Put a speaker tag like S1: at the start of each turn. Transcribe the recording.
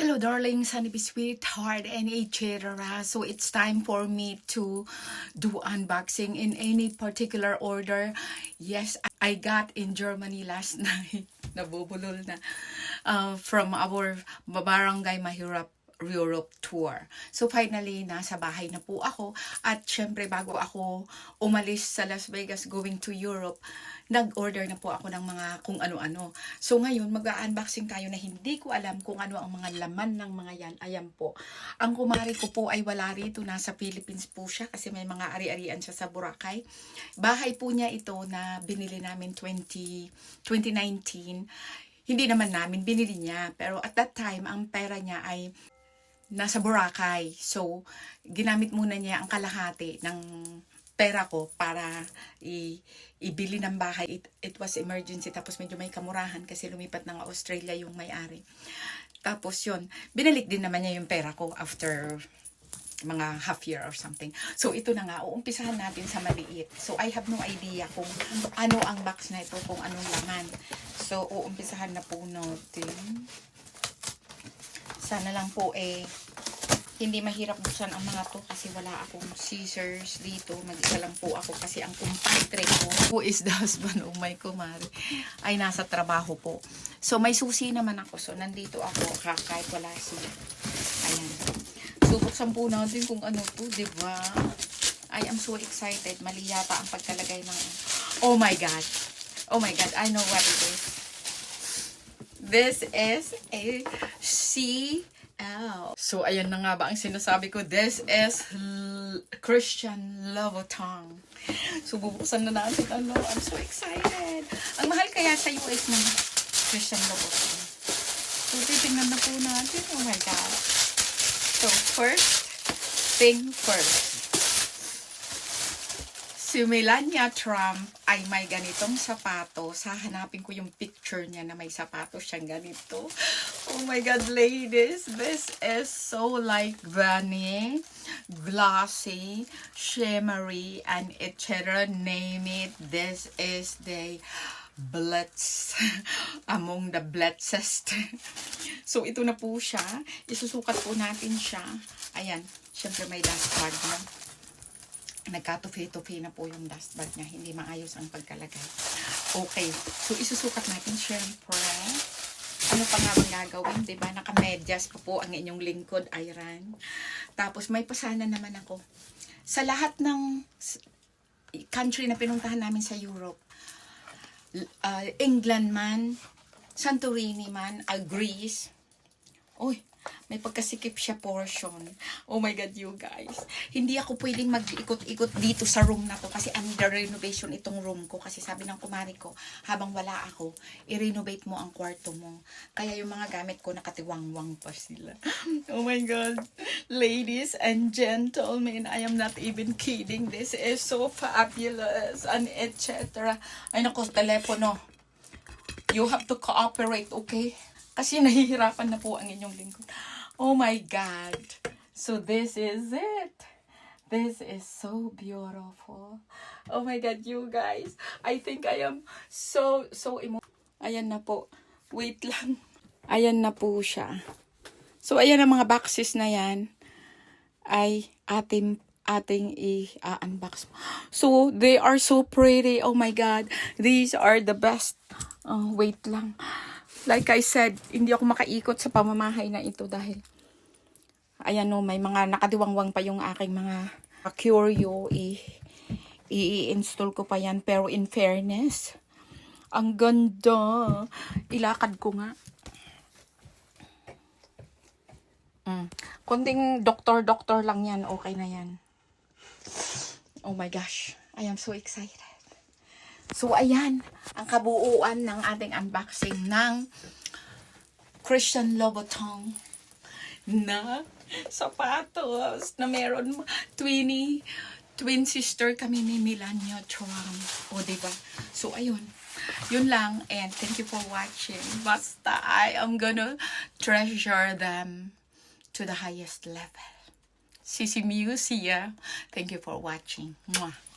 S1: Hello darling, Sunny Be Sweetheart and etc. So it's time for me to do unboxing in any particular order. Yes, I got in Germany last night. Nabubulol na. From our Barangay Mahirap Europe tour. So finally, nasa bahay na po ako. At syempre, bago ako umalis sa Las Vegas going to Europe, nag-order na po ako ng mga kung ano-ano. So ngayon, mag-unboxing tayo na hindi ko alam kung ano ang mga laman ng mga yan. Ayan po. Ang kumari ko po ay wala rito. Nasa Philippines po siya kasi may mga ari-arian siya sa Boracay. Bahay po niya ito na binili namin 2019. Hindi naman namin, binili niya. Pero at that time, ang pera niya ay nasa Boracay. So, ginamit muna niya ang kalahati ng pera ko para ibili ng bahay. It was emergency. Tapos medyo may kamurahan kasi lumipat ng Australia yung may-ari. Tapos yun, binalik din naman niya yung pera ko after mga half year or something. So, ito na nga. Uumpisahan natin sa maliit. So, I have no idea kung ano ang box na ito, kung anong laman. So, uumpisahan na po natin. Sana lang po hindi mahirap buksan ang mga to kasi wala akong scissors dito. Mag-isa lang po ako kasi ang kumpadre ko, who is the husband of my kumari, ay nasa trabaho po. So, may susi naman ako. So, nandito ako kahit wala siya. Ayan. So, buksan po natin kung ano to, diba? I am so excited. Mali yata ang pagkalagay ng... Oh my God. Oh my God. I know what it is. This is a CL. So, ayan na nga ba ang sinasabi ko. This is Christian Louboutin. So, bubuksan na natin. Ano? I'm so excited. Ang mahal kaya sa US ng Christian Louboutin. So, titingnan na po natin. Oh my God. So, first thing first. Si Melania Trump ay may ganitong sapatos. Hahanapin ko yung picture niya na may sapatos siyang ganito. Oh my God, ladies. This is so like bunny, glossy, shimmery, and etc. Name it. This is the Blitz. Among the blitzest. So, ito na po siya. Isusukat po natin siya. Ayan. Siyempre may dust bag na. Nagkatufi-tufi na po yung dust bag niya. Hindi maayos ang pagkalagay. Okay. So, isusukat natin syempre. Ano pa nga bang gagawin? Diba? Naka-medyas pa po ang inyong lingkod, Iran. Tapos, may pasana naman ako. Sa lahat ng country na pinuntahan namin sa Europe, England man, Santorini man, Greece, uy, may pagkasikip siya portion. Oh my God, you guys. Hindi ako pwedeng mag-ikot-ikot dito sa room na to kasi under renovation itong room ko. Kasi sabi ng kumari ko, habang wala ako, i-renovate mo ang kwarto mo. Kaya yung mga gamit ko nakatiwangwang pa sila. Oh my God. Ladies and gentlemen, I am not even kidding. This is so fabulous and etc. Ay nako, telepono. You have to cooperate, okay? Kasi nahihirapan na po ang inyong lingkod. Oh my God. So this is it. This is so beautiful. Oh my God, you guys. I think I am so ayan na po. Wait lang. Ayan na po siya. So ayan ang mga boxes na yan. Ay ating i-unbox. So they are so pretty. Oh my God. These are the best. Wait lang. Like I said, hindi ako makaikot sa pamamahay na ito dahil ayan o, may mga nakadiwangwang pa yung aking mga curio. I-install ko pa yan. Pero in fairness, ang ganda. Ilakad ko nga. Kunting doktor lang yan. Okay na yan. Oh my gosh. I am so excited. So, ayan, ang kabuuan ng ating unboxing ng Christian Louboutin na sapatos na meron twin sister kami ni Melania Trump. O, diba? So, ayun. Yun lang. And thank you for watching. Basta, I am gonna treasure them to the highest level. Sisi Musia. Thank you for watching. Mwah.